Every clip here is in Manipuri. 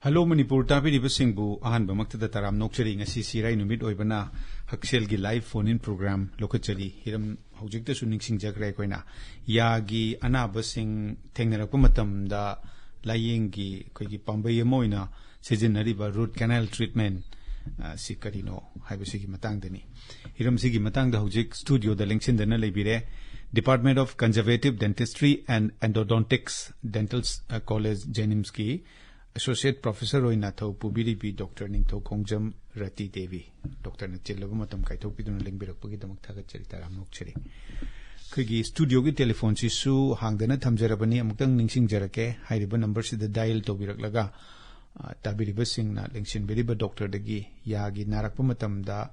Hello Manipur Tabiri Singbu Ahan Bamakta Taram Nokchari ngasi sirai numit oibana Haksel gi live phone in program lokachari hiram hojikta su ningsing jakrai koina yagi anaba sing thengnarakpa matamda layeng gi pambai amoina sizinariba root canal treatment sikarino haibasigi matangdani hiram sigi matangda hojik studio da lengchindana leibire Department of Conservative Dentistry and Endodontics Dental College Jenimski Associate Professor Oina Thau Pubiri P Dr. Ningtho Kongjam Rati Devi Dr. Nachilaba matam kaitho piduna lengbirakpagi damak thagat charitaram nokchari khigi studio gi telephone si su hangdana thamjarabani amutang ningsing jarake hairiba number si da dial tobiraklaga tabiriba singna lengsin beriba doctor dagi yagi narakpa matam da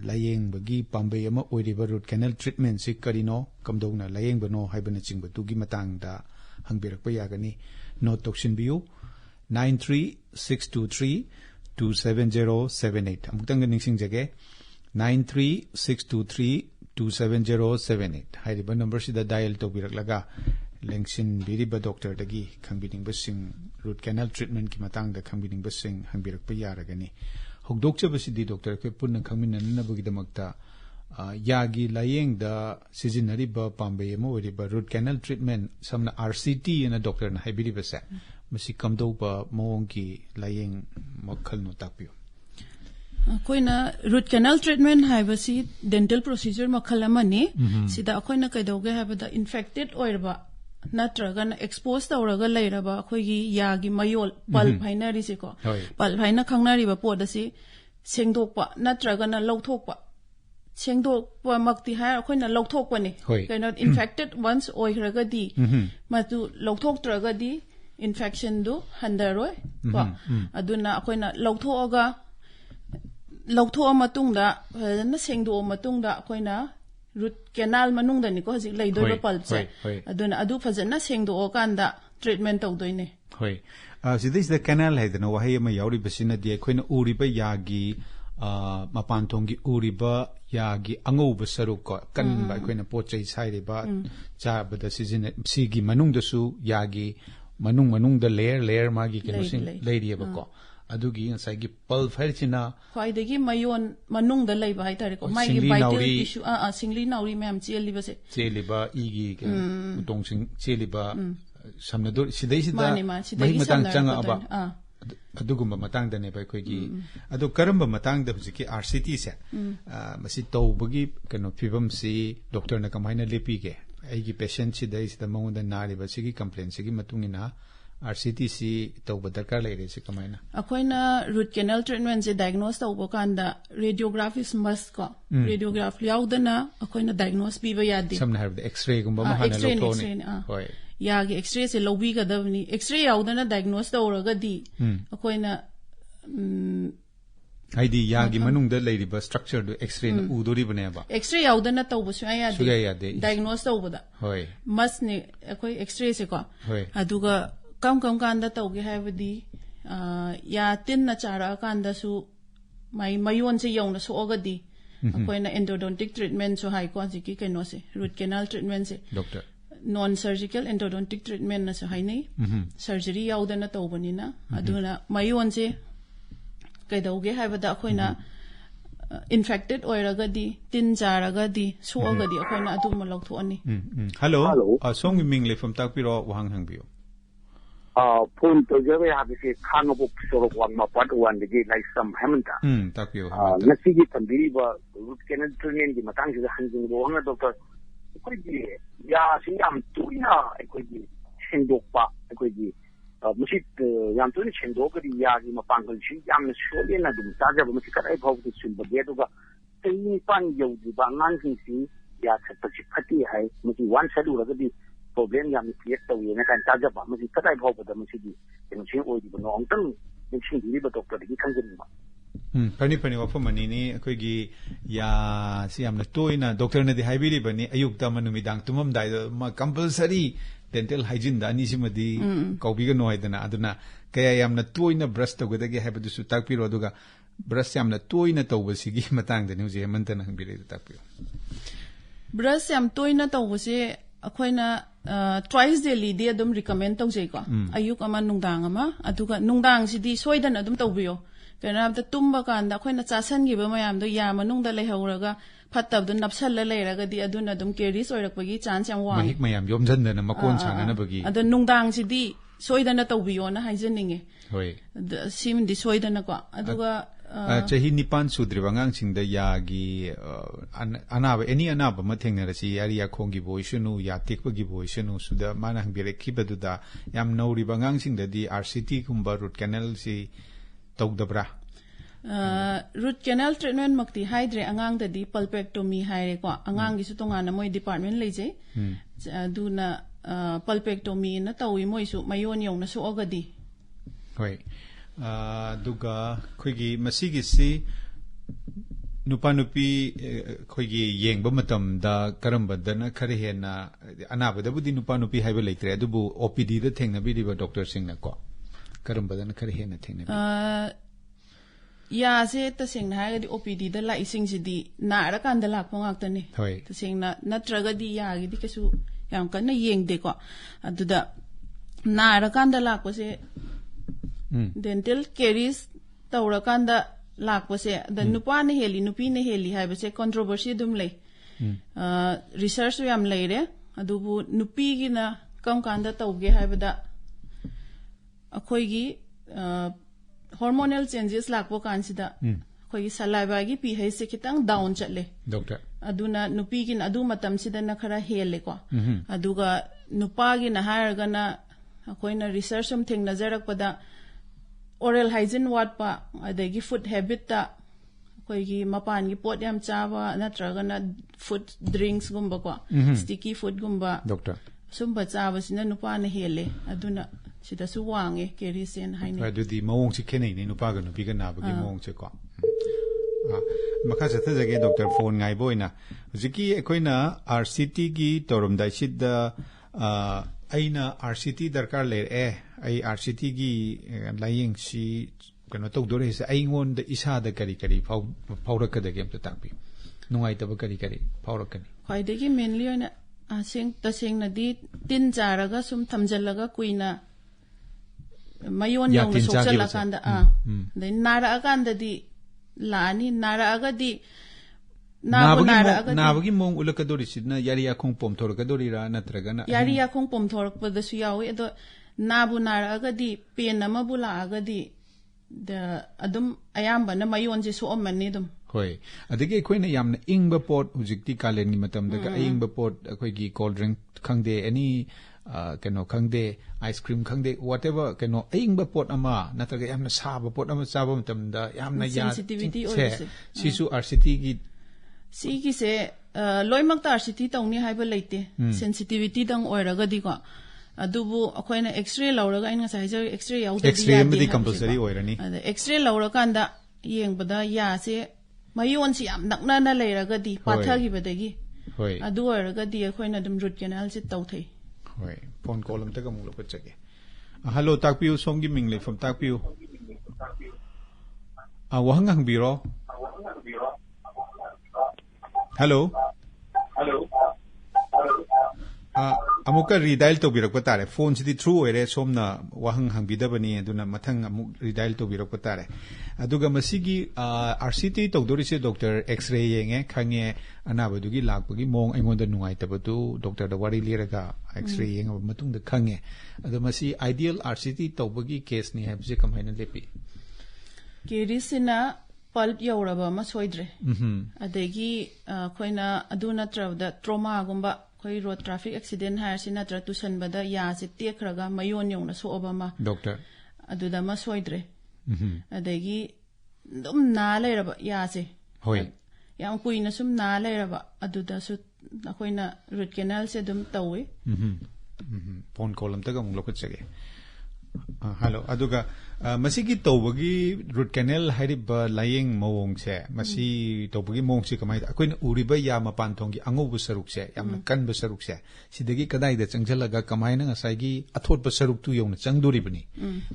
layeng bagi pambai ama oiriba root canal treatment si karino kamdogna layeng bano haibana chingba tugi matang da hangbirakpa yagani note tokshin biu 93-623-27078 amutang ningsing jage 93-623-27078 hairiba number sida dial tobiraklaga lengsin biriba doctor dagi khangbining basing root canal treatment ki matang da khangbining basing hangbirakpa yaragani hogdokcha basidi doctor ke punna khangminana bagi damakta yagi layeng da sizinariba pambai amo oriba root canal treatment samna RCT na doctor na haibiri basa masi kamdoba moongi layeng makhal no takpyo koina root canal treatment haibasi dental procedure makhal amani sida koina kaidoge habada infected oirba natraga exposed tawraga leiraba khoigi yagi mayol pulp hainari se ko pulp haina khangnari ba podasi sengdokpa natraga na lauthokpa sengdokpa makti ha khoina lauthokpa ni kaina infected once oiraga di matu lauthoktraga di infection do handaroi ba aduna akoina lauthoga matungda na sengdo matungda akoina root canal manungda ni ko hajik leidoi pulp se aduna adu phajana sengdo kanda treatment tawdoine hoi sidis the canal haidana wahay ma yauri basina di akoina uriba yagi mapanthongi uriba yagi angouba saruk ko kan ba akoina pochai sairiba chabada sizin sigi manungda su yagi manung da layer magi kenosing lady abako adugi ngasai gi pulp hairchina khwaidagi mayon manung da leiba haitare ko mai gi vital tissue singli nauri ma'am cheliba se cheliba igi utong sing cheliba samnador sidai sida mai matang changa aba adugumba matang da ne bai khoi gi adu karamba matang da hujiki RCT se masi tawbagi kano phibam si doctor na kamaina lepi ge aigi patient si dai sida mangunda nariba sigi complaint sigi matungina RCTC tawba darkar leire se kamaina akoina root canal treatment se diagnose tawba kanda radiography must ko radiograph yaudana akoina diagnose biba yadi samna have the x-ray gumba mahana lotoni hoi yagi x-ray se lobi gadavni x-ray yaudana diagnose tawraga di akoina Haidi yagi manungda leiriba structure do x-ray na udori baneba x-ray yaudana tawba suya diagnose tawbada hoi mas ne akoi x-ray se ko aduga kam kanda tawge habadi ya tin na chara kanda su mai mayon se yauna so ogadi akoina endodontic treatment so hai ko jiki keno se root canal treatment se doctor non surgical endodontic treatment na so hai nei surgery yaudana tawbani na aduna mayon se kaidauge haibada akoina infected oiragadi tin jaragadi soagadi akoina aduma lauthoani hello song ming le from takpiro wahang hangbiyo phone to jabe habisi khangabuk sorok wan ma pat wan de like some hamanta takpiro nasi gi tambiri ba root canal treatment gi matang ji hanjing bo hanga doctor koi ji ya singam tuina koi ji sendokpa koi ji musit yam tuni chendogari yagi mapangol chi yam shole na dum taja ba musit kai bhaw ki sul bage to ga tin pan yo di ba ngan si ya chapchi phati hai musit one side ura di problem yam create to ye na kan taja ba musit kai bhaw ba musit di in chin oi di no ongtang in chin di ba doctor di khangin ma pani wa famani ni akoi gi ya siam na toina doctor na di haibiri bani ayukta manumidang tumam dai ma compulsory dental hygiene da ani simadi kaubiga no haidana aduna kaya yamna toina brush tawgedagi haibadu su takpiro aduga brush yamna toina tawbasigi matang da ni uje mantana hangbire takpiro brush yam toina tawbase ꯑꯩꯈꯣꯏꯅ twice daily ꯗꯤ ꯑꯗꯨꯝ recommend ꯇꯧꯖꯩꯀꯣ ꯑꯌꯨꯛ ꯑꯃ ꯅꯨꯡꯗꯥꯡ ꯑꯃ ꯑꯗꯨꯒ ꯅꯨꯡꯗꯥꯡꯁꯤꯗꯤ ꯁꯣꯏꯗꯅ ꯑꯗꯨꯝ ꯇꯧꯕꯤꯌꯣ ꯀꯩꯅꯣ ꯍꯥꯏꯕꯗ ꯇꯨꯝꯕ ꯀꯥꯟꯗ ꯑꯩꯈꯣꯏꯅ ꯆꯥꯁꯟꯈꯤꯕ ꯃꯌꯥꯝꯗꯣ ꯌꯥ ꯃꯅꯨꯡꯗ ꯂꯩꯍꯧꯔꯒ ꯐꯠꯇꯕꯗꯣ ꯅꯞꯁꯜꯂ ꯂꯩꯔꯒꯗꯤ ꯑꯗꯨꯅ ꯑꯗꯨꯝ ꯀꯦꯔꯤꯁ ꯑꯣꯏꯔꯛꯄꯒꯤ ꯆꯥꯟꯁ ꯌꯥꯝ ꯋꯥꯡꯉꯤ ꯃꯍꯤꯛ ꯃꯌꯥꯝ ꯌꯣꯝꯖꯟꯗꯅ ꯃꯀꯣꯟ ꯁꯥꯟꯅꯅꯕꯒꯤ ꯑꯗꯣ ꯅꯨꯡꯗꯥꯡꯁꯤꯗꯤ ꯁꯣꯏꯗꯅ ꯇꯧꯕꯤꯌꯣꯅ ꯍꯥꯏꯖꯅꯤꯡꯉꯦ ꯍꯣꯏ ꯁꯤꯃꯗꯤ ꯁꯣꯏꯗꯅꯀꯣ ꯑꯗꯨꯒ ꯆꯍꯤ 9 ꯁꯨꯗ꯭ꯔꯤꯕ ꯑꯉꯥꯡꯁꯤꯡꯗ ꯌꯥꯒꯤ ꯑꯅꯥꯕ ꯑꯦꯅꯤ ꯑꯅꯥꯕ ꯑꯃ ꯊꯦꯡꯅꯔꯁꯤ ꯌꯥꯔꯤ ꯌꯥꯈꯣꯡꯒꯤꯕꯨ ꯑꯣꯏꯁꯅꯨ ꯌꯥ ꯇꯦꯛꯄꯒꯤꯕꯨ ꯑꯣꯏꯁꯅꯨ ꯁꯨꯗ ꯃꯥꯅ ꯍꯪꯕꯤꯔꯛꯈꯤꯕꯗꯨꯗ ꯌꯥꯝ ꯅꯧꯔꯤꯕ ꯑꯉꯥꯡꯁꯤꯡꯗꯗꯤ RCT ꯒꯨꯝꯕ ꯔꯨꯠ ꯀꯦꯅꯦꯜꯁꯤ ꯇꯧꯗꯕ꯭ꯔꯥ ꯔꯨꯠ ꯀꯦꯅꯦꯜ ꯇ꯭ꯔꯤꯠꯃꯦꯟ ꯃꯛꯇꯤ ꯍꯥꯏꯗ꯭ꯔꯦ ꯑꯉꯥꯡꯗꯗꯤ ꯄꯜꯄꯦꯛꯇꯣꯃꯤ ꯍꯥꯏꯔꯦꯀꯣ ꯑꯉꯥꯡꯒꯤꯁꯨ ꯇꯣꯉꯥꯟꯅ ꯃꯣꯏ ꯗꯤꯄꯥꯔꯠꯃꯦꯟ ꯂꯩꯖꯩ ꯑꯗꯨꯅ ꯄꯜꯄꯦꯛꯇꯣꯃꯤꯅ ꯇꯧꯏ ꯃꯣꯏꯁꯨ ꯃꯌꯣꯟ ꯌꯧꯅ ꯁꯣꯛꯑꯒꯗꯤ ꯍꯣꯏ ꯑꯗꯨꯒ ꯑꯩꯈꯣꯏꯒꯤ ꯃꯁꯤꯒꯤꯁꯤ ꯅꯨꯄꯥ ꯅꯨꯄꯤ ꯑꯩꯈꯣꯏꯒꯤ ꯌꯦꯡꯕ ꯃꯇꯝꯗ ꯀꯔꯝꯕꯗꯅ ꯈꯔ ꯍꯦꯟꯅ ꯑꯅꯥꯕꯗꯕꯨꯗꯤ ꯅꯨꯄꯥ ꯅꯨꯄꯤ ꯍꯥꯏꯕ ꯂꯩꯇ꯭ꯔꯦ ꯑꯗꯨꯕꯨ OPD ꯗ ꯊꯦꯡꯅꯕꯤꯔꯤꯕ ꯗꯣꯛꯇꯔꯁꯤꯡꯅꯀꯣ ꯀꯔꯝꯕꯗꯅ ꯈꯔ ꯍꯦꯟꯅ ꯊꯦꯡꯅꯕꯤ ꯌꯥꯁꯦ ꯇꯁꯦꯡꯅ ꯍꯥꯏꯔꯒꯗꯤ OPD ꯗ ꯂꯥꯛꯏꯁꯤꯡꯁꯤꯗꯤ ꯅꯥꯔꯀꯥꯟꯗ ꯂꯥꯛꯄ ꯉꯥꯛꯇꯅꯤ ꯇꯁꯦꯡꯅ ꯅꯠꯇ꯭ꯔꯒꯗꯤ ꯌꯥꯒꯤꯗꯤ ꯀꯩꯁꯨ ꯌꯥꯝ ꯀꯟꯅ ꯌꯦꯡꯗꯦꯀꯣ ꯑꯗꯨꯗ ꯅꯥꯔꯀꯥꯟꯗ ꯂꯥꯛꯄꯁꯦ ꯗꯦꯟꯇꯦꯜ ꯀꯦꯔꯤꯁ ꯇꯧꯔꯀꯥꯟꯗ ꯂꯥꯛꯄꯁꯦ ꯑꯗ ꯅꯨꯄꯥꯅ ꯍꯦꯜꯂꯤ ꯅꯨꯄꯤꯅ ꯍꯦꯜꯂꯤ ꯍꯥꯏꯕꯁꯦ ꯀꯣꯟꯇ꯭ꯔꯣꯚꯔꯁꯤ ꯑꯗꯨꯝ ꯂꯩ ꯔꯤꯁꯔꯆꯁꯨ ꯌꯥꯝ ꯂꯩꯔꯦ ꯑꯗꯨꯕꯨ ꯅꯨꯄꯤꯒꯤꯅ ꯀꯔꯝ ꯀꯥꯟꯗ ꯇꯧꯒꯦ ꯍꯥꯏꯕꯗ ꯑꯩꯈꯣꯏꯒꯤ hormonal changes lakpo kansida khoi saliva gi pH se kitang down chatle doctor aduna nupi gi adu matam sida na khara hele ko aduga nupa gi na haraga na khoina research um thing nazarak pada oral hygiene wat pa adagi food habit ta khoi gi mapan gi pot yam chawa natraga na food drinks gumba ko sticky food gumba doctor sumba chawa sina nupa na hele aduna sida su wange kerisen haini adudi mawong si khenei ni nupa ga nupi ga nabagi mawong che ko makha satha jage doctor phone ngai boina hujiki ekoina RCT gi torum dai sidda aina RCT darkar le ai RCT gi laying si kano tok dore se ai ngon da isa da kari kari phaurak da game ta takpi nungai ta ba kari kari phaurak kani khoi de gi mainly ona asing tasing na di tin jaraga sum thamjalaga kuina mayon yong na sokchala kanda then nara akanda di lani nara agadi nabagi mong ulakadori sidna yari akhong pom thorakadori ra natragana yari akhong pom thorak padasu yawi ado nabu nara agadi pen ama bula agadi the adum ayamba na mayon je so amani dum hoi adigi khoina yamna ingba pot hujikti kalen ni matam da ingba pot akhoi gi cold drink khangde any kano khangde ice cream khangde whatever kano ingba pot ama natraga yamna saba pot ama saba matam da yamna ya sensitivity or sisu RCT gi sigi se loimak ta RCT tawni haiba leite sensitivity dang oiraga di ko adubu akoina x-ray lawraga ina sai je x-ray yaudadi x-ray amdi compulsory oirani x-ray lawrakanda yengbada ya se mayon si yam nakna na leiraga di pathagi badagi hoi adu oiraga di akoina dum root canal se tawthai hoi phone call am ta kamuk lok chage hello takpiu somgi mingle from takpiu wahang hang biro hello amuka redial to birak patare phone sidi through ere somna wahang hang bidabani aduna mathang amuk redial to birak patare aduga masigi RCT tawdori se doctor x-ray yenge khange anabadugi lakpagi mong aingonda nungai tabatu doctor da wari liraga x-ray yeng matung da khange adu masi ideal RCT tawbagi case ni habse kamhaina lepi kerisina pulp yauraba ma soidre adegi khoina aduna trawda trauma gumba khoi road traffic accident har sina tra tusan bada ya se tekraga mayon yong na so obama doctor aduda ma soidre adegi dum na leiraba ya se hoi yam kuina sum na leiraba aduda su khoina root canal se dum tawi phone call am ta gam lok chage hello aduga masigi tawbagi root canal hariba laying mawong se masi tawbagi mawong se kamai akoina uriba ya mapan thongi angobu saruk se yamna kanba saruk se sidagi kadai da changjalaga kamaina ngasai athotba saruk tu yong na changdori bani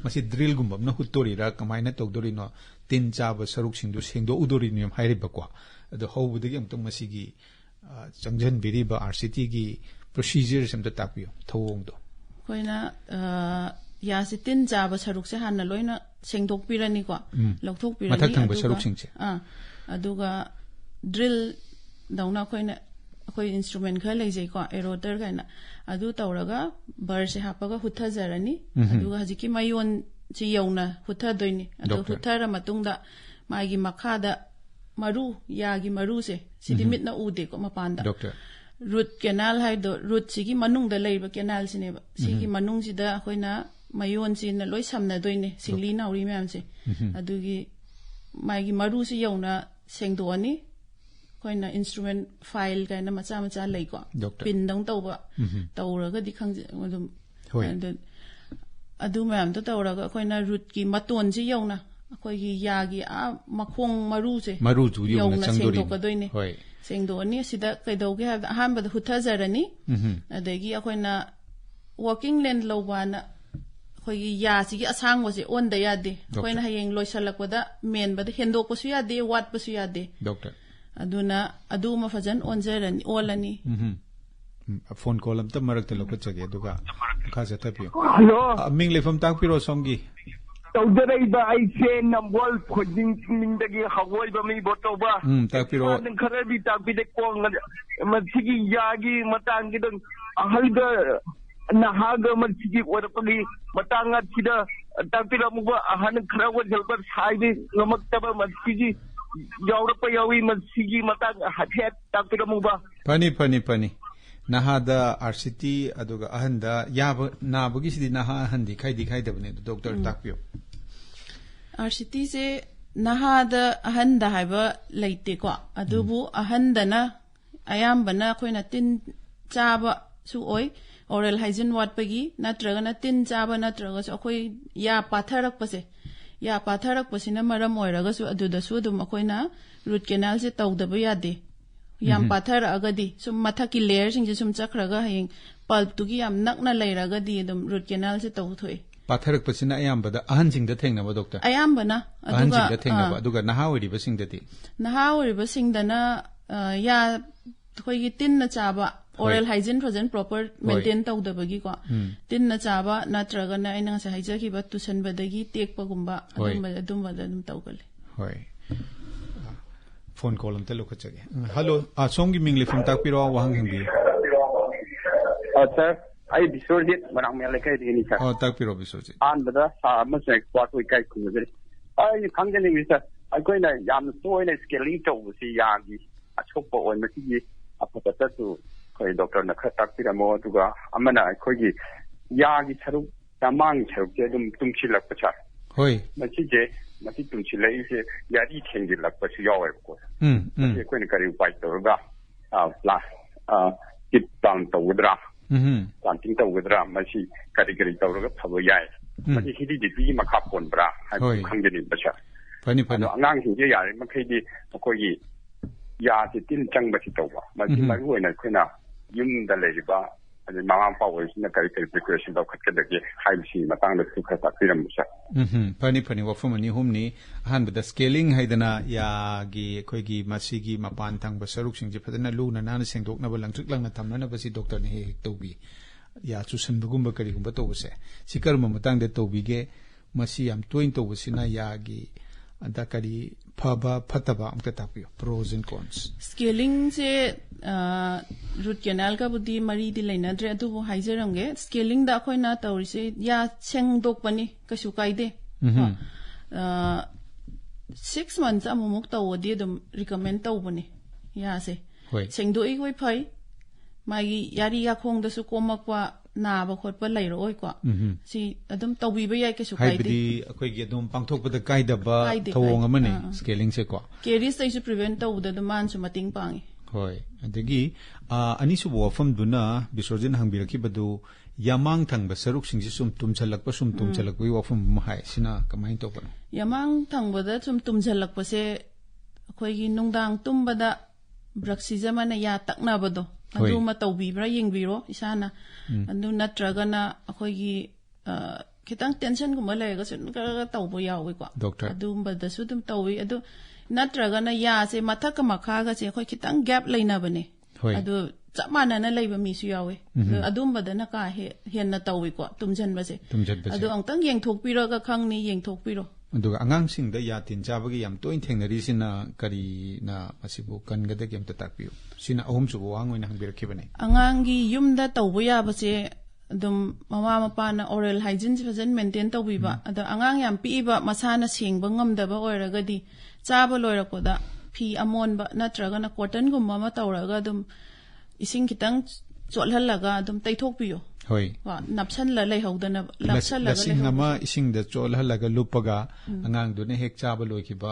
masi drill gumba na hutori ra kamaina tawdori no tin chaba saruk singdu sengdo udori ni hariba kwa ado hobudagi amtang masigi changjan biriba RCT gi procedure semta takpiyo thawong do koina ya si tin jaba saruk se hanna loina sengdok pirani ko lokthok pirani mathak thang ba saruk singche aduga drill dauna koina koi instrument kha leijai ko eroder kaina adu tawraga bar se hapaga hutha jarani aduga hajiki mayon chi yauna hutha doini adu huthara matungda magi makhada maru yagi maru se sidi mitna ude ko mapanda doctor root canal hai do root sigi manung da leiba canal sine ba sigi manung sida koina mayon sin na loi samna doine singli nauri myam se adugi magi maru se yauna sengdoni koina instrument file kaina macha macha lei ko pin dang tawba tawraga di khang adum adu myam to tawraga koina root ki maton ji yauna koi gi yagi a makhong maru se maru ju yauna sengdok ka doine hoi sengdoni sida kaidoge ha ahamba hutha jarani adegi akoina working length lobana khoi ya sigi asang wase on da yade koina hayeng loisalakpada men bada hendok pasu yade wat pasu yade doctor aduna aduma fajan on jarani olani phone call am ta marak te lokot chage duga kha sa tapiyo hello ming lefam tak piro somgi tawdarai ba ai se nambol khojing ming dagi hawoi ba mi boto ba tak piro nan khara bi tak bi de ko masigi yagi matang gidang ahalga nahaga masigi wada pagi matanga sida tak piro mu ba ahan khara wa jalbar saibi ngamak taba masigi yawra pa yawi masigi matang hathet tak piro mu ba pani nahada RCT aduga ahanda yaba nabagi sidi naha handi khaidi khaidabne doctor takpiyo RCT se nahada ahanda haiba leite ko adubu ahandana ayambana koina tin chaba su oi oral hygiene watpagi natraga na tin chaba natraga so koi ya patharak pasina maram oiraga su aduda su dum koina root canal se tawdaba yade yam pathar agadi sum mathaki layer sing sum chakraga hayeng pulp tugi yam nakna leiraga di dum root canal se tawthoi patharak pasina ayambada ahan singda thengna ba doctor ayambana ahan singda thengna ba aduga nahawri ba singdati nahawri ba singdana ya khoi gi tin na chaba oral hygiene present proper maintain tawdabagi ko tin na chaba natraga na ina sa haijaki ba tusan badagi tekpa gumba adum tawgali hoi phone call am te lokot chage hello somgi mingle phone tak piro wahang hangbi sir ai bisojit manang me lekai dini sir tak piro bisojit an bada sa ma se kwat wi kai ku gari ai khangani wi sir ai koina yam soina scaling to si yagi achok po on masi gi apata tu koi doctor na khatak pira mo tuga amana koi gi yagi charu tamang charu je dum tumchilak pacha hoi masi je masi tumchilai se yari thengilak pacha yawe ko masi koina kari upai to ga la kit down to udra planting to udra masi kari to ga phabo yai masi hidi di makha pon bra hai khangeni pacha pani angang sing je yari makai di koi gi ya ti tin chang ba ti to ba masi mai woi na koina yum da le ba ani mama pa woi na kari preparation da khat da ge hai si matang da su kha ta piram sa pani wa from ni humni han da scaling haidana ya gi khoi gi masi gi mapan thang ba saruk sing je phadana lu na na sengdok na ba langchuk lang na thamna na ba si doctor ne he to bi ya chu san bugum ba kari gum ba to se sikar ma matang de to bi ge masi am toin to si na ya gi anda kari phaba phataba amta tapiyo pros and cons scaling se root canal ka budi mari di laina dre adu bo haijarange scaling da khoina tawri se ya sengdok pani kasu kaide 6 months amumuk tawodi dum recommend tawbani ya se sengdo i hoi phai magi yari ya khong da su komakwa naba khotpa leiroi ko si adum tawbiba yai kasu kaide haibidi akoi gi adum pangthokpada kaidaba thawong amani scaling se ko caries sai su prevent tawda da man su mating pangi hoi adegi ani su wafam duna bisorjin hangbiraki badu yamang thangba saruk sing sum tumchalakpa wafam mahai sina kamai to pano yamang thangbada sum tumchalakpa se akoi gi nungdang tumbada braxizamana ya taknabado adu ma tawbibra yengbiro isana adu natragana akoi gi kitang tension guma lega sun ka tawbo yawi ko adu bada su dum tawi adu natragana ya se mathaka makha ga se khoi kitang gap leina bane adu ꯆꯞ ꯃꯥꯟꯅꯅ ꯂꯩꯕ ꯃꯤꯁꯨ ꯌꯥꯎꯋꯦ ꯑꯗꯨꯝꯕꯗꯅ ꯀꯥ ꯍꯦꯟꯅ ꯇꯧꯋꯤꯀꯣ ꯇꯨꯝꯖꯟꯕꯁꯦ ꯑꯗꯨ ꯑꯃꯨꯛꯇꯪ ꯌꯦꯡꯊꯣꯛꯄꯤꯔꯒ ꯈꯪꯅꯤ ꯌꯦꯡꯊꯣꯛꯄꯤꯔꯣ ꯑꯗꯨꯒ ꯑꯉꯥꯡꯁꯤꯡꯗ ꯌꯥ ꯇꯤꯟ ꯆꯥꯕꯒꯤ ꯌꯥꯝ ꯇꯣꯏꯅ ꯊꯦꯡꯅꯔꯤꯁꯤꯅ ꯀꯔꯤꯅ ꯃꯁꯤꯕꯨ ꯀꯟꯒꯗꯒꯦ ꯑꯝꯇ ꯇꯥꯛꯄꯤꯌꯨ ꯁꯤꯅ ꯑꯍꯨꯝꯁꯨꯕ ꯋꯥꯍꯪ ꯑꯣꯏꯅ ꯍꯪꯕꯤꯔꯛꯈꯤꯕꯅꯤ ꯑꯉꯥꯡꯒꯤ ꯌꯨꯝꯗ ꯇꯧꯕ ꯌꯥꯕꯁꯦ ꯑꯗꯨꯝ ꯃꯃꯥ ꯃꯄꯥꯅ ꯑꯣꯔꯦꯜ ꯍꯥꯏꯖꯤꯟꯁꯦ ꯐꯖꯅ ꯃꯦꯟꯇꯦꯟ ꯇꯧꯕꯤꯕ ꯑꯗꯣ ꯑꯉꯥꯡ ꯌꯥꯝ ꯄꯤꯛꯏꯕ ꯃꯁꯥꯅ ꯁꯦꯡꯕ ꯉꯝꯗꯕ ꯑꯣꯏꯔꯒꯗꯤ ꯆꯥꯕ ꯂꯣꯏꯔꯛꯄꯗ ꯐꯤ ꯑꯃꯣꯟꯕ ꯅꯠꯇ꯭ꯔꯒꯅ ꯀꯣꯇꯟꯒꯨꯝꯕ ꯑꯃ ꯇꯧꯔꯒ ꯑꯗꯨꯝ ꯏꯁꯤꯡ ꯈꯤꯇꯪ ꯆꯣꯠꯍꯜꯂꯒ ꯑꯗꯨꯝ ꯇꯩꯊꯣꯛꯄꯤꯌꯣ ꯍꯣꯏ ꯅꯞꯁꯜꯂ ꯂꯩꯍꯧꯗꯅꯕ ꯂꯁꯤꯡ ꯑꯃ ꯏꯁꯤꯡꯗ ꯆꯣꯠꯍꯜꯂꯒ ꯂꯨꯞꯄꯒ ꯑꯉꯥꯡꯗꯨꯅ ꯍꯦꯛ ꯆꯥꯕ ꯂꯣꯏꯈꯤꯕ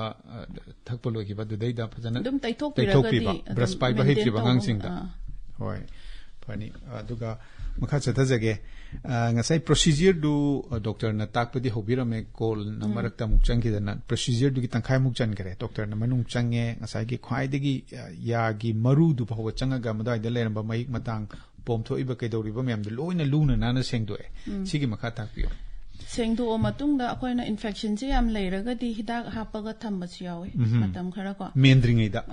ꯊꯛꯄ ꯂꯣꯏꯈꯤꯕ ꯑꯗꯨꯗꯩꯗ ꯐꯖꯅ ꯑꯗꯨꯝ ꯇꯩꯊꯣꯛꯄꯤꯕ ꯕ꯭ꯔꯁ ꯄꯥꯏꯕ ꯍꯩꯇ꯭ꯔꯤꯕ ꯑꯉꯥꯡꯁꯤꯡꯗ ꯍꯣꯏ ꯐꯅꯤ ꯑꯗꯨꯒ ꯃꯈꯥ ꯆꯠꯊꯖꯒꯦ ꯉꯁꯥꯏ ꯄ꯭ꯔꯣꯁꯤꯖꯔꯗꯨ ꯗꯣꯛꯇꯔꯅ ꯇꯥꯛꯄꯗꯤ ꯍꯧꯕꯤꯔꯝꯃꯦ ꯀꯣꯜꯅ ꯃꯔꯛꯇ ꯑꯃꯨꯛ ꯆꯪꯈꯤꯗꯅ ꯄ꯭ꯔꯣꯁꯤꯖꯔꯗꯨꯒꯤ ꯇꯪꯈꯥꯏꯃꯨꯛ ꯆꯟꯈ꯭ꯔꯦ ꯗꯣꯛꯇꯔꯅ ꯃꯅꯨꯡ ꯆꯪꯉꯦ ꯉꯁꯥꯏꯒꯤ ꯈ꯭ꯋꯥꯏꯗꯒꯤ ꯌꯥꯒꯤ ꯃꯔꯨꯗꯨ ꯐꯥꯎꯕ ꯆꯪꯉꯒ ꯃꯗꯨꯋꯥꯏꯗ ꯂꯩꯔꯝꯕ ꯃꯍꯤꯛ ꯃꯇꯥꯡ ꯄꯣꯝꯊꯣꯛꯏꯕ ꯀꯩꯗꯧꯔꯤꯕ ꯃꯌꯥꯝꯗꯨ ꯂꯣꯏꯅ ꯂꯨꯅ ꯅꯥꯟꯅ ꯁꯦꯡꯗꯣꯛꯑꯦ ꯁꯤꯒꯤ ꯃꯈꯥ ꯇꯥꯛꯄꯤꯌꯨ ꯁꯦꯡꯗꯣꯛꯑ ꯃꯇꯨꯡꯗ ꯑꯩꯈꯣꯏꯅ ꯏꯟꯐꯦꯛꯁꯟꯁꯦ ꯌꯥꯝ ꯂꯩꯔꯒꯗꯤ ꯍꯤꯗꯥꯛ ꯍꯥꯞꯄꯒ ꯊꯝꯕꯁꯨ ꯌꯥꯎꯋꯤ ꯃꯇꯝ ꯈꯔ ꯀꯣ ꯃꯦꯟꯗ꯭ꯔꯤꯉꯩꯗ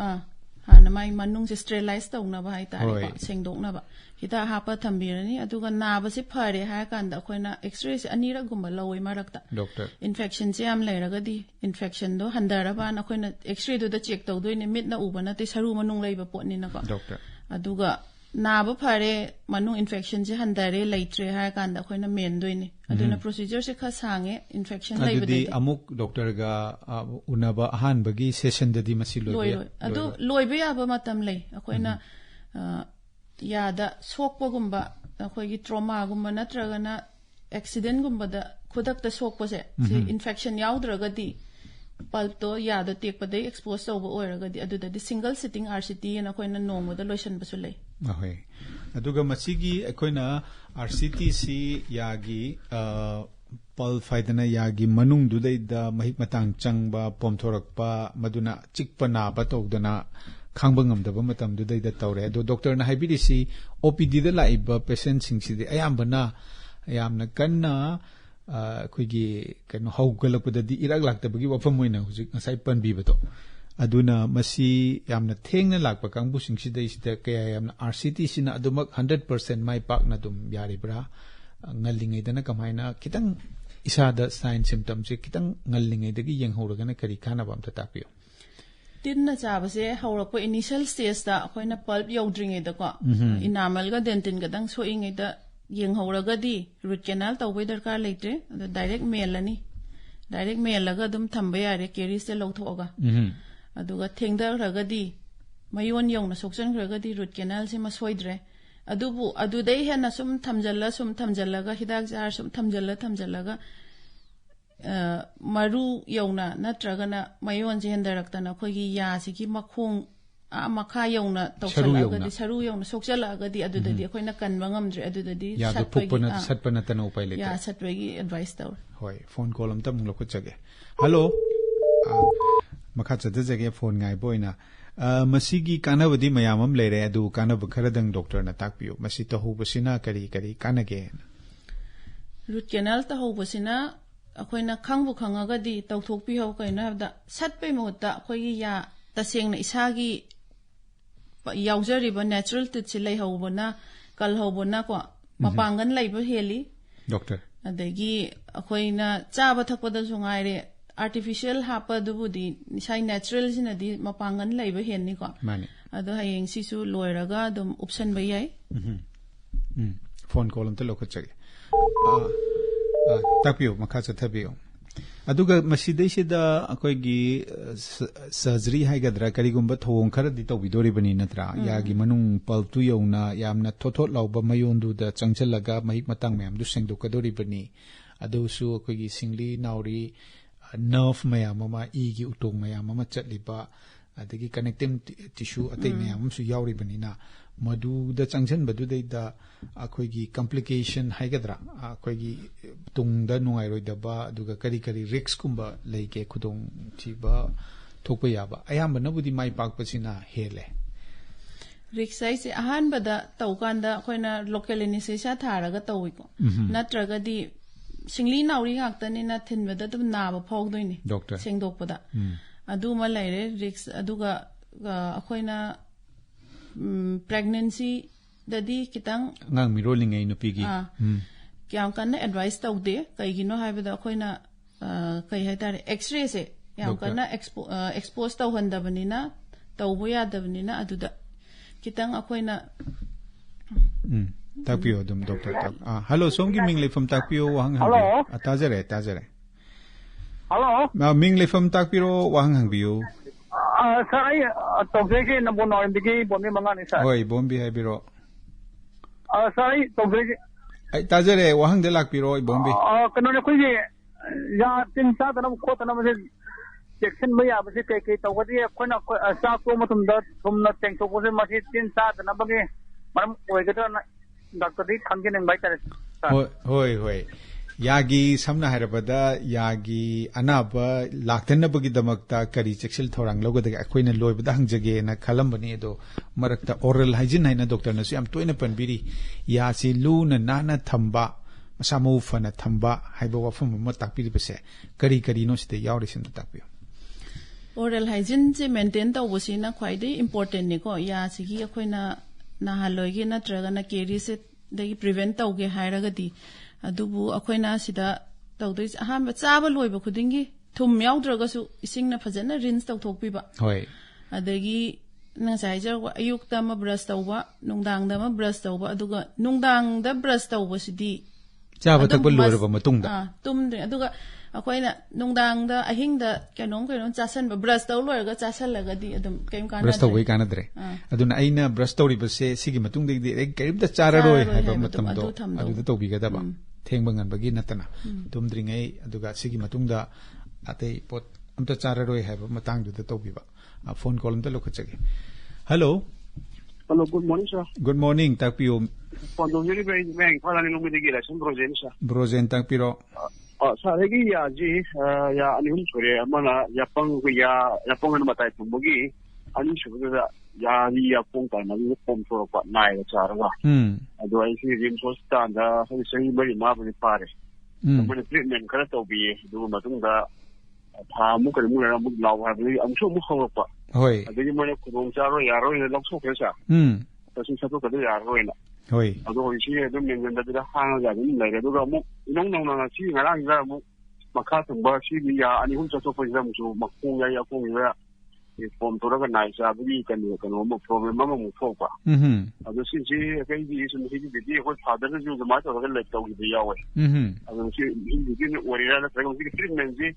ꯍꯥꯟꯅ ꯃꯥꯏ ꯃꯅꯨꯡꯁꯦ ꯁ꯭ꯇꯦꯔꯤꯂꯥꯏꯁ ꯇꯧꯅꯕ ꯍꯥꯏꯇꯥꯔꯦꯀꯣ ꯁꯦꯡꯗꯣꯛꯅꯕ ꯍꯤꯗꯥꯛ ꯍꯥꯞꯄ ꯊꯝꯕꯤꯔꯅꯤ ꯑꯗꯨꯒ ꯅꯥꯕꯁꯦ ꯐꯔꯦ ꯍꯥꯏꯔ ꯀꯥꯟꯗ ꯑꯩꯈꯣꯏꯅ ꯑꯦꯛꯁꯔꯦꯁꯦ ꯑꯅꯤꯔꯛꯒꯨꯝꯕ ꯂꯧꯋꯤ ꯃꯔꯛꯇ ꯗꯣꯛꯇꯔ ꯏꯟꯐꯦꯛꯁꯟꯁꯦ ꯌꯥꯝ ꯂꯩꯔꯒꯗꯤ ꯏꯟꯐꯦꯛꯁꯟꯗꯣ ꯍꯟꯊꯔꯕꯅ ꯑꯩꯈꯣꯏꯅ ꯑꯦꯛꯁꯔꯦꯗꯨꯗ ꯆꯦꯛ ꯇꯧꯗꯣꯏꯅꯦ ꯃꯤꯠꯅ ꯎꯕ ꯅꯠꯇꯦ ꯁꯔꯨ ꯃꯅꯨꯡ ꯂꯩꯕ ꯄꯣꯠꯅꯤꯅꯀꯣ ꯗꯣꯛꯇꯔ ꯑꯗꯨꯒ ꯅꯥꯕ ꯐꯔꯦ ꯃꯅꯨꯡ ꯏꯟꯐꯦꯛꯁꯟꯁꯦ ꯍꯟꯊꯔꯦ ꯂꯩꯇ꯭ꯔꯦ ꯍꯥꯏꯔ ꯀꯥꯟꯗ ꯑꯩꯈꯣꯏꯅ ꯃꯦꯟꯗꯣꯏꯅꯦ ꯑꯗꯨꯅ ꯄ꯭ꯔꯣꯁꯤꯖꯔꯁꯦ ꯈꯔ ꯁꯥꯡꯉꯦ ꯏꯟꯐꯦꯛꯁꯟ ꯂꯩꯕꯗꯗꯤ ꯑꯗꯨꯗꯤ ꯑꯃꯨꯛ ꯗꯣꯛꯇꯔꯒ ꯎꯅꯕ ꯑꯍꯥꯟꯕꯒꯤ ꯁꯦꯁꯟꯗꯗꯤ ꯃꯁꯤ ꯂꯣꯏꯕ ꯑꯗꯨ ꯂꯣꯏꯕ ꯌꯥꯕ ꯃꯇꯝ ꯂꯩ ꯑꯩꯈꯣꯏꯅ ꯌꯥꯗ ꯁꯣꯛꯄꯒꯨꯝꯕ ꯑꯩꯈꯣꯏꯒꯤ ꯇ꯭ꯔꯣꯃꯥꯒꯨꯝꯕ ꯅꯠꯇ꯭ꯔꯒꯅ ꯑꯦꯛꯁꯤꯗꯦꯟꯒꯨꯝꯕꯗ ꯈꯨꯗꯛꯇ ꯁꯣꯛꯄꯁꯦ ꯁꯤ ꯏꯟꯐꯦꯛꯁꯟ ꯌꯥꯎꯗ꯭ꯔꯒꯗꯤ ꯄꯜꯞꯇꯣ ꯌꯥꯗ ꯇꯦꯛꯄꯗꯩ ꯑꯦꯛꯁꯄꯣꯖ ꯇꯧꯕ ꯑꯣꯏꯔꯒꯗꯤ ꯑꯗꯨꯗꯗꯤ ꯁꯤꯡꯒꯜ ꯁꯤꯇꯤꯡ RCT ꯑꯅ ꯑꯩꯈꯣꯏꯅ ꯅꯣꯡꯃꯗ ꯂꯣꯏꯁꯤꯟꯕꯁꯨ ꯂꯩ ꯑꯍꯣꯏ ꯑꯗꯨꯒ ꯃꯁꯤꯒꯤ ꯑꯩꯈꯣꯏꯅ RCTꯁꯤ ꯌꯥꯒꯤ ꯄꯜꯞ ꯍꯥꯏꯗꯅ ꯌꯥꯒꯤ ꯃꯅꯨꯡꯗꯨꯗꯩꯗ ꯃꯍꯤꯛ ꯃꯇꯥꯡ ꯆꯪꯕ ꯄꯣꯝꯊꯣꯔꯛꯄ ꯃꯗꯨꯅ ꯆꯤꯛꯄ ꯅꯥꯕ ꯇꯧꯗꯅ ꯈꯥꯡꯕ ꯉꯝꯗꯕ ꯃꯇꯝꯗꯨꯗꯩꯗ ꯇꯧꯔꯦ ꯑꯗꯣ ꯗꯣꯛꯇꯔꯅ ꯍꯥꯏꯕꯤꯔꯤꯁꯤ OPDꯗ ꯂꯥꯛꯏꯕ ꯄꯦꯁꯦꯟꯠꯁꯤꯡꯁꯤꯗꯤ ꯑꯌꯥꯝꯕꯅ ꯌꯥꯝꯅ ꯀꯟꯅ ꯑꯩꯈꯣꯏꯒꯤ ꯀꯩꯅꯣ ꯍꯧꯒꯠꯂꯛꯄꯗꯗꯤ ꯏꯔꯥꯛ ꯂꯥꯛꯇꯕꯒꯤ ꯋꯥꯐꯝ ꯑꯣꯏꯅ ꯍꯧꯖꯤꯛ ꯉꯁꯥꯏ ꯄꯟꯕꯤꯕꯗꯣ ꯑꯗꯨꯅ ꯃꯁꯤ ꯌꯥꯝꯅ ꯊꯦꯡꯅ ꯂꯥꯛꯄ ꯀꯥꯡꯕꯨꯁꯤꯡꯁꯤꯗꯩꯁꯤꯗ ꯀꯌꯥ ꯌꯥꯝꯅ RCTꯁꯤꯅ ꯑꯗꯨꯃꯛ 100% ꯃꯥꯏ ꯄꯥꯛꯅ ꯑꯗꯨꯝ ꯌꯥꯔꯤꯕ꯭ꯔꯥ ꯉꯜꯂꯤꯉꯩꯗꯅ ꯀꯃꯥꯏꯅ ꯈꯤꯇꯪ ꯏꯁꯥꯗ ꯁꯥꯏꯟ ꯁꯤꯝꯇꯝꯁꯦ ꯈꯤꯇꯪ ꯉꯜꯂꯤꯉꯩꯗꯒꯤ ꯌꯦꯡꯍꯧꯔꯒꯅ ꯀꯔꯤ ꯀꯥꯟꯅꯕ ꯑꯝꯇ ꯇꯥꯛꯄꯤꯌꯨ ꯇꯤꯟꯅ ꯆꯥꯕꯁꯦ ꯍꯧꯔꯛꯄ ꯏꯅꯤஷꯤꯌꯦꯜ ꯁ꯭ꯇꯦꯖꯇ ꯑꯩꯈꯣꯏꯅ ꯄꯜꯞ ꯌꯧꯗ꯭ꯔꯤꯉꯩꯗꯀꯣ ꯏꯅꯥꯃꯜꯒ ꯗꯦꯟꯇꯤꯟꯒꯗꯪ ꯁꯣꯛꯏꯉꯩꯗ ꯌꯦꯡꯍꯧꯔꯒꯗꯤ ꯔꯨꯠ ꯀꯦꯅꯥꯜ ꯇꯧꯕꯩ ꯗꯔꯀꯥꯔ ꯂꯩꯇ꯭ꯔꯦ ꯑꯗꯣ ꯗꯥꯏꯔꯦꯛ ꯃꯦꯜꯂꯅꯤ ꯗꯥꯏꯔꯦꯛ ꯃꯦꯜꯂꯒ ꯑꯗꯨꯝ ꯊꯝꯕ ꯌꯥꯔꯦ ꯀꯦꯔꯤꯁꯇ ꯂꯧꯊꯣꯛꯑꯒ ꯑꯗꯨꯒ ꯊꯦꯡꯊꯈ꯭ꯔꯒꯗꯤ ꯃꯌꯣꯟ ꯌꯧꯅ ꯁꯣꯛꯆꯟꯈ꯭ꯔꯒꯗꯤ ꯔꯨꯠ ꯀꯦꯅꯥꯜꯁꯤꯃ ꯁꯣꯏꯗ꯭ꯔꯦ ꯑꯗꯨꯕꯨ ꯑꯗꯨꯗꯩ ꯍꯦꯟꯅ ꯁꯨꯝ ꯊꯝꯖꯜꯂꯒ ꯍꯤꯗꯥꯛ ꯆꯥꯔ ꯁꯨꯝ ꯊꯝꯖꯜꯂꯒ ꯃꯔꯨ ꯌꯧꯅ ꯅꯠꯇ꯭ꯔꯒꯅ ꯃꯌꯣꯟꯁꯦ ꯍꯦꯟꯊꯔꯛꯇꯅ ꯑꯩꯈꯣꯏꯒꯤ ꯌꯥꯁꯤꯒꯤ ꯃꯈꯣꯡ ꯃꯈꯥ ꯌꯧꯅ ꯇꯧꯁꯜꯂꯛꯑꯒꯗꯤ ꯁꯔꯨ ꯌꯧꯅ ꯁꯣꯛꯆꯜꯂꯛꯑꯒꯗꯤ ꯑꯗꯨꯗꯗꯤ ꯑꯩꯈꯣꯏꯅ ꯀꯟꯕ ꯉꯝꯗ꯭ꯔꯦ ꯑꯗꯨꯗꯗꯤ ꯁꯠꯄ ꯅꯠꯇꯅ ꯎꯄꯥꯏ ꯂꯩꯇꯦ ꯌꯥ ꯁꯠꯄꯒꯤ ꯑꯦꯗꯚꯥꯏꯁ ꯇꯧꯔꯦ ꯍꯣꯏ ꯐꯣꯟ ꯀꯣꯜ ꯑꯝꯇ ꯑꯃꯨꯛ ꯂꯧꯈꯠꯆꯒꯦ ꯍꯜꯂꯣ ꯃꯈꯥ ꯆꯠꯊꯖꯒꯦ ꯐꯣꯟ ꯉꯥꯏꯕ ꯑꯣꯏꯅ ꯃꯁꯤꯒꯤ ꯀꯥꯟꯅꯕꯗꯤ ꯃꯌꯥꯝ ꯑꯃ ꯂꯩꯔꯦ ꯑꯗꯨ ꯀꯥꯟꯅꯕ ꯈꯔꯗꯪ ꯗꯣꯛꯇꯔꯅ ꯇꯥꯛꯄꯤꯌꯨ ꯃꯁꯤ ꯇꯧꯍꯧꯕꯁꯤꯅ ꯀꯔꯤ ꯀꯔꯤ ꯀꯥꯟꯅꯒꯦ ꯔꯨꯠ ꯀꯦꯅꯥꯜ ꯇꯧꯍꯧꯕꯁꯤꯅ ꯑꯩꯈꯣꯏꯅ ꯈꯪꯕꯨ ꯈꯪꯉꯒꯗꯤ ꯇꯧꯊꯣꯛꯄꯤꯍꯧ ꯀꯩꯅꯣ ꯍꯥꯏꯕꯗ ꯁꯠꯄꯩ ꯃꯍꯨꯠꯇ ꯑꯩꯈꯣꯏꯒꯤ ꯌꯥ ꯇꯁꯦꯡꯅ ꯏꯁꯥꯒꯤ ꯌꯥꯎꯖꯔꯤꯕ ꯅꯦꯆꯔꯦꯜ ꯇꯤꯠꯁꯤ ꯂꯩꯍꯧꯕꯅ ꯀꯜꯍꯧꯕꯅꯀꯣ ꯃꯄꯥꯡꯒꯜ ꯂꯩꯕ ꯍꯦꯜꯂꯤ ꯗꯣꯛꯇꯔ ꯑꯗꯒꯤ ꯑꯩꯈꯣꯏꯅ ꯆꯥꯕ ꯊꯛꯄꯗꯁꯨ ꯉꯥꯏꯔꯦ ꯑꯥꯔꯇꯤꯐꯤஷꯤꯌꯦꯜ ꯍꯥꯞꯄꯗꯨꯕꯨꯗꯤ ꯏꯁꯥꯒꯤ ꯅꯦꯆꯔꯦꯜꯁꯤꯅꯗꯤ ꯃꯄꯥꯡꯒꯜ ꯂꯩꯕ ꯍꯦꯟꯅꯤꯀꯣ ꯑꯗꯣ ꯍꯌꯦꯡ ꯁꯤꯁꯨ ꯂꯣꯏꯔꯒ ꯑꯗꯨꯝ ꯎꯞꯁꯟꯕ ꯌꯥꯏ ꯐꯣꯟ ꯀꯣꯜ ꯑꯝꯇ ꯂꯧꯈꯠꯆꯒꯦ ꯇꯥꯛꯄꯤꯌꯨ ꯃꯈꯥ ꯆꯠꯊꯕꯤꯌꯨ ꯑꯗꯨꯒ ꯃꯁꯤꯗꯩꯁꯤꯗ ꯑꯩꯈꯣꯏꯒꯤ ꯁꯔꯖꯔꯤ ꯍꯥꯏꯒꯗ꯭ꯔꯥ ꯀꯔꯤꯒꯨꯝꯕ ꯊꯧꯑꯣꯡ ꯈꯔꯗꯤ ꯇꯧꯕꯤꯗꯣꯔꯤꯕꯅꯤ ꯅꯠꯇ꯭ꯔꯥ ꯌꯥꯒꯤ ꯃꯅꯨꯡ ꯄꯜꯞꯇꯨ ꯌꯧꯅ ꯌꯥꯝꯅ ꯊꯣꯠ ꯂꯥꯎꯕ ꯃꯌꯣꯟꯗꯨꯗ ꯆꯪꯁꯤꯜꯂꯒ ꯃꯍꯤꯛ ꯃꯇꯥꯡ ꯃꯌꯥꯝꯗꯨ ꯁꯦꯡꯗꯣꯛꯀꯗꯣꯔꯤꯕꯅꯤ ꯑꯗꯨꯁꯨ ꯑꯩꯈꯣꯏꯒꯤ ꯁꯤꯡꯂꯤ ꯅꯥꯎꯔꯤ ꯅꯔꯚ ꯃꯌꯥꯝ ꯑꯃ ꯏꯒꯤ ꯎꯇꯣꯡ ꯃꯌꯥꯝ ꯑꯃ ꯆꯠꯂꯤꯕ ꯑꯗꯒꯤ ꯀꯅꯦꯛꯇꯤꯡ ꯇꯤꯁꯨ ꯑꯇꯩ ꯃꯌꯥꯝ ꯑꯃꯁꯨ ꯌꯥꯎꯔꯤꯕꯅꯤꯅ ꯃꯗꯨꯗ ꯆꯪꯁꯤꯟꯕꯗꯨꯗꯩꯗ ꯑꯩꯈꯣꯏꯒꯤ ꯀꯝꯄ꯭ꯂꯤꯀꯦꯁꯟ ꯍꯥꯏꯒꯗ꯭ꯔꯥ ꯑꯩꯈꯣꯏꯒꯤ ꯇꯨꯡꯗ ꯅꯨꯡꯉꯥꯏꯔꯣꯏꯗꯕ ꯑꯗꯨꯒ ꯀꯔꯤ ꯀꯔꯤ ꯔꯤꯛꯁꯀꯨꯝꯕ ꯂꯩꯒꯦ ꯈꯨꯗꯣꯡꯊꯤꯕ ꯊꯣꯛꯄ ꯌꯥꯕ ꯑꯌꯥꯝꯕꯅꯕꯨꯗꯤ ꯃꯥꯏ ꯄꯥꯛꯄꯁꯤꯅ ꯍꯦꯜꯂꯦ ꯔꯤꯛꯁ ꯍꯥꯏꯁꯦ ꯑꯍꯥꯟꯕꯗ ꯇꯧꯀꯥꯟꯗ ꯑꯩꯈꯣꯏꯅ ꯂꯣꯀꯦꯜ ꯑꯦꯅꯦꯁꯊꯦꯁꯤꯌꯥ ꯊꯥꯔꯒ ꯇꯧꯋꯤꯀꯣ ꯅꯠꯇ꯭ꯔꯒꯗꯤ ꯁꯤꯡꯂꯤ ꯅꯥꯎꯔꯤ ꯉꯥꯛꯇꯅꯤꯅ ꯊꯤꯟꯕꯗ ꯑꯗꯨꯝ ꯅꯥꯕ ꯐꯥꯎꯗꯣꯏꯅꯤ ꯁꯦꯡꯗꯣꯛꯄꯗ ꯑꯗꯨꯃ ꯂꯩꯔꯦ ꯔꯤꯛꯁ ꯑꯗꯨꯒ ꯑꯩꯈꯣꯏꯅ pregnancy dadi kitang ngang mi rolling ai nupi gi kyam kanna advice tawde kaigino haibada akoina kai haitare x-ray se yam kanna expose tawhandabanina tawbo yadabanina aduda kitang akoina takpio dum doctor tak hello somgi mingle from takpio wang hello tajare hello mingle from takpiro wang hangbiu sai tawse ke number 9 digi bombi mangani sai oi bombi haibiro sai tawse ai tajare wang de lakpiro bombi kano ne khoi ya tin sa tanam ko tanam se section mai ya base kai kai tawadi khona sa ko matum da thumna teng to ko se masi tin sa tanam bage maram oi ga doctor di khamge nang bai tare hoi yagi samna harabada yagi anaba laktanna bagi damakta kari chexil thorang logada akoina loibada hangjage na khalambani do marakta oral hygiene haina doctor na su am toina panbiri ya si luna nana thamba masamu fana thamba haiba wafam ma takpiri base kari no site yawri sin takpio oral hygiene je maintain tawbosina khwaide important ne ko ya sigi akoina na haloige na traga na keri se dagi prevent tawge hairagadi adubu akoina sida tawdoi ahamba chaba loiba khudingi thum yaudragasu isingna phajana rinse tawthokpiba hoi adagi na saijar ayukta ma brush tawba nungdangda ma brush tawba aduga nungdangda brush tawba sidi chaba takba loiraba matungda tumde aduga akoina nungdangda ahingda kenom chasan ba brush taw loiraga chasalagadi adum kaim kana brush tawai kana dre aduna aina brush tawri base sigi matungde di kaimda chararoi haiba matamdo aduda tawbiga ba thengba nganbagi natana tumdringai aduga sigi matungda atei pot amta chararoi haiba matangduda tawbiba phone call amta lokhachage hello good morning sir good morning takpio pondo yeri bai meng phalani lungmi degi la sun brojen sir brojen takpiro saregi ya ji ya anihum chore amana ya pang ya pang na matai tumbogi ani shuda ya ni ya pong ta na ni pom so pa nai ga charwa ado ai si rim so sta da sai bari ma bari pare mun treatment kara to bi du ma tung da tha mu ka mu na mu law ha bi am so mu khaw pa hoi ado mo ne ku dong charo ya ro ne lok so ke sa ta sin sa to ka ya ro na hoi ado oi si do men ga da ha ga ni lai ga do ga mu nong na si ga lang ga mu ma kha tung ba si bi ya ani hun so so fa jam su ma ku ya ku ya form to ga nai sa bi kan mo problem ma mo fo pa ado sin si ga di sin si di ko father ju ma to ga le to gi ya we ado si di ni ori la ga si treatment ji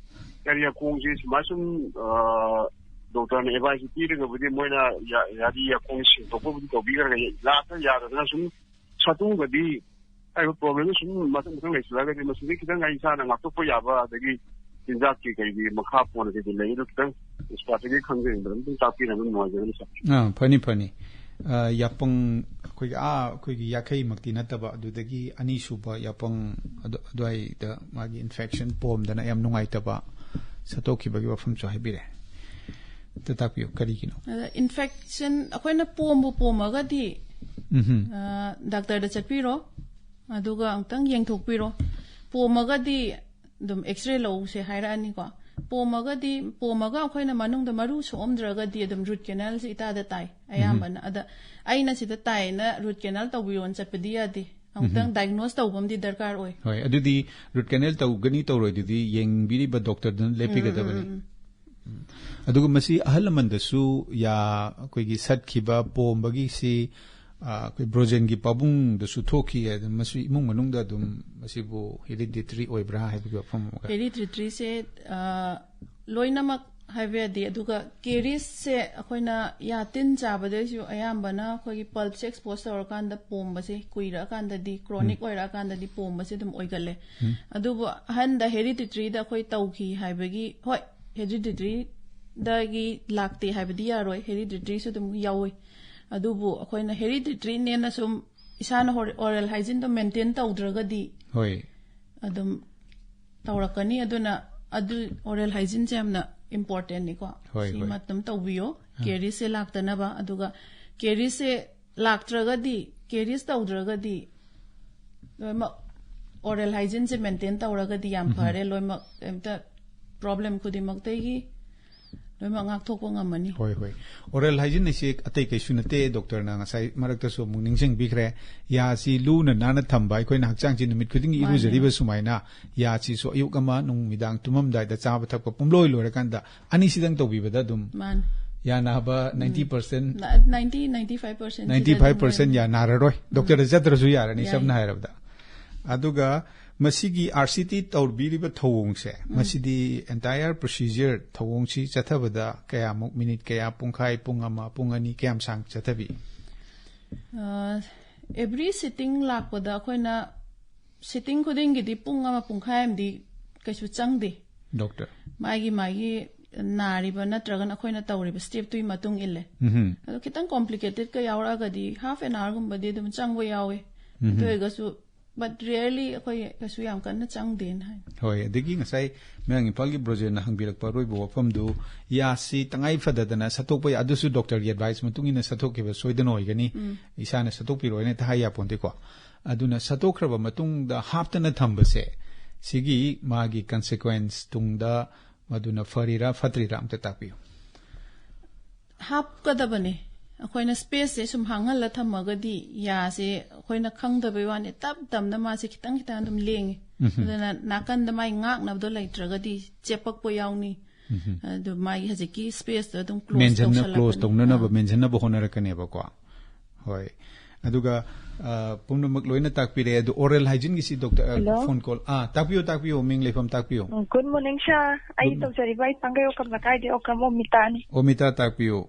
kariya ku ji ma sum doctor ne ba ji ti ga bu di mo na ya di ya ku si to ko bu to bi ga la ta ya ga sum sa tu ga di ai problem sum ma sum ga le ga di ma si ki ga ngai sa na ma to ko ya ba da gi 진작 기계기 뭐 카포는 되게 레이도 등 스타트기 컨텐츠 좀 잡기는 뭐 하죠. 파니 야뽕 거기 약해 먹기 나타봐 두더기 아니 수바 야뽕 아도아이다 마기 인펙션 폼다나 얌 농아이다바 사토키바기 와품초 해비래. 뜻답이요 거리기노. 인펙션 아코이나 폼마가디 닥터다 챗피로 아두가 앙땅 옌톡피로 폼마가디 dum x-ray lo se hairani ko pomaga khoina manung da maru somdraga di dum root canal si ita da tai ayambana ada aina si da tai na root canal tawbion chapdia di angtang diagnose tawbam di darkar oi hoi adudi root canal tawgani tawroi di yeng biri ba doctor dan lepiga da bani aduga masi ahalaman da su ya koi gi sat khiba pombagi si koi brojen gi pabung da su thoki ya masi imung manung da dum masi bu hereditary oibra hai bi fam hereditary se loinamak haive di aduga caries se akoina ya tin chaba de su ayambana khoi pulp se expose or kan da pomba se kuira kan da di chronic oira kan da di pomba se dum oigale adubu han da hereditary da khoi tauki haibagi hoi hereditary da gi lakte haibadi yaroi hereditary su dum yawi adubu akoina hereditary ne na sum isana oral hygiene to maintain tawdraga di hoi adum tawrakani aduna adu oral hygiene jamna important ni ko si matam tawbiyo caries se laktana ba aduga caries se laktraga di caries tawdraga di loima oral hygiene se maintain tawraga di yam phare loima emta problem khudi maktegi loima ngak thokpa ngamani hoi hoi oral hygiene ni se atai kai sunate doctor na ngasai marak ta so mung ningsing bikre ya si lu na na thamba akhoi na hakchang chi numit khuding irujari ba sumaina ya chi so ayuk ama nung midang tumam dai da chaba thakpa pumloi lore kan da ani sidang tobi bada dum man ya na ba 90% 95% ya nararoi doctor jatra su yara ni sabna hairabda aduga masigi RCT tawbiriba thawong se masidi entire procedure thawong chi chathabada kaya muk minute kaya pungkhai pungama pungani kayam sang chathabi every sitting lakpada khoina sitting khuding gi di pungama pungkhai am di kaisu changde doctor magi nariba natragan khoina tawriba step tui matung ille ado kitang complicated ka yawra ga di half an hour gumba di dum changbo yawe to egasu but rarely akhoi kasu yam kan na changden hai hoi adigi ngasai mang impal gi project na hangbirak paroi bo wafam du ya si tangai fadadana satokpa adusu doctor gi advice matungi na satokki ba soidan oigani isana satokpi roine ta haya ponte ko aduna satokraba matung da haftana thambase sigi magi consequence tungda maduna farira fatrira amta tapiyo hap kadabane akoina space se sum hangal la thamagadi ya se akoina khangdabai wane tam na ma se khitang dum leng dana nakan da mai ngak na do laitragadi chepak po yawni do mai hajeki space da dum close tongna ba mention na ba honara kane ba ko hoi aduga pumnamak loina takpire adu oral hygiene gi si doctor phone call takpiyo ming lefam takpiyo good morning sir ai to sari bai pangayo kam nakai de okam omita takpiyo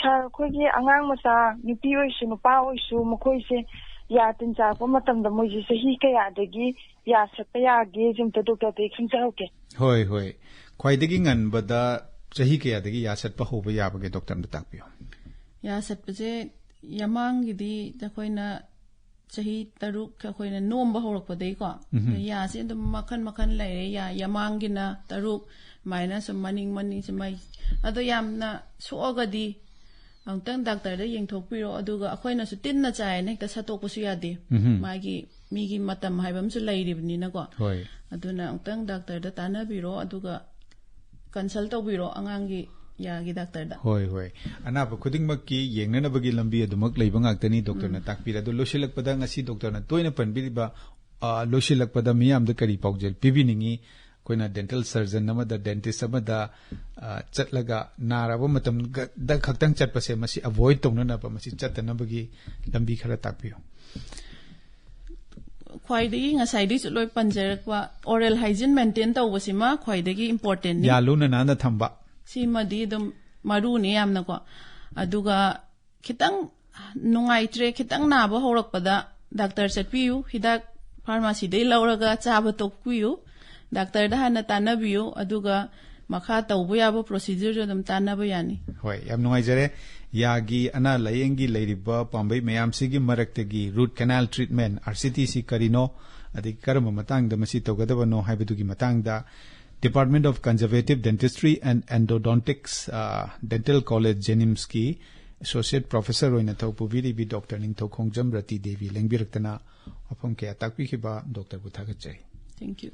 sir khogi angang masa nupi oisu nupa oisu mkhoi se ya tin cha ko matam da moi se hi ka ya dagi ya satpa ya ge jum to doctor te khingcha hoke hoi khwaidagi ngan bada chahi ka ya dagi ya satpa hoba ya ba ge doctor na takpiyo ya satpa je yamang gidi da khoina chahi taruk ka khoina nomba horak padai ko ya se dum makan lai ya yamang gina taruk minus maning samai ado yamna soagadi angtang doctor da yengthokpiro aduga akhoina su tinna chai ne ta satokpu su yade migi matam haibam su lairibni na ko hoi aduna angtang doctor da tanabiro aduga consult tobiro angangi yagi doctor da hoi anaba khuding makki yengnana bagi lambi adumak leiba ngaktani doctor na takpira do losilak pada ngasi doctor na toina panbiriba losilak pada miyam da kari paujel pibiningi koina dental surgeon namada dentist amada chatlaga naraba matam da khaktang chatpase masi avoid tongna ba masi chatana bagi lambi khara takpiyo khwaidagi ngasai di loi panjarakwa oral hygiene maintain tawbasima khwaidagi important ni ya luna na thamba simadi dum maruni yamna ko aduga khitang nungaitre khitang naba horakpada doctor chatpiyu hidak pharmacy dei lauraga chaba tokpiyu doctor da hana tanabiyu aduga makha tawbu yaba procedure dum tanabu yani hoi yam nungai jare yagi ana layengi leiriba pambai mayam sigi maraktagi root canal treatment RCTC karino adi karma matang da masi togadaba no haibedugi matang da Department of Conservative Dentistry and Endodontics Dental College Jenimski Associate Professor oina thaupu viribi Dr. Ningthau Khongjam Rati Devi lengbirak tana apam ke atakpi khiba Dr. Buthagat jai thank you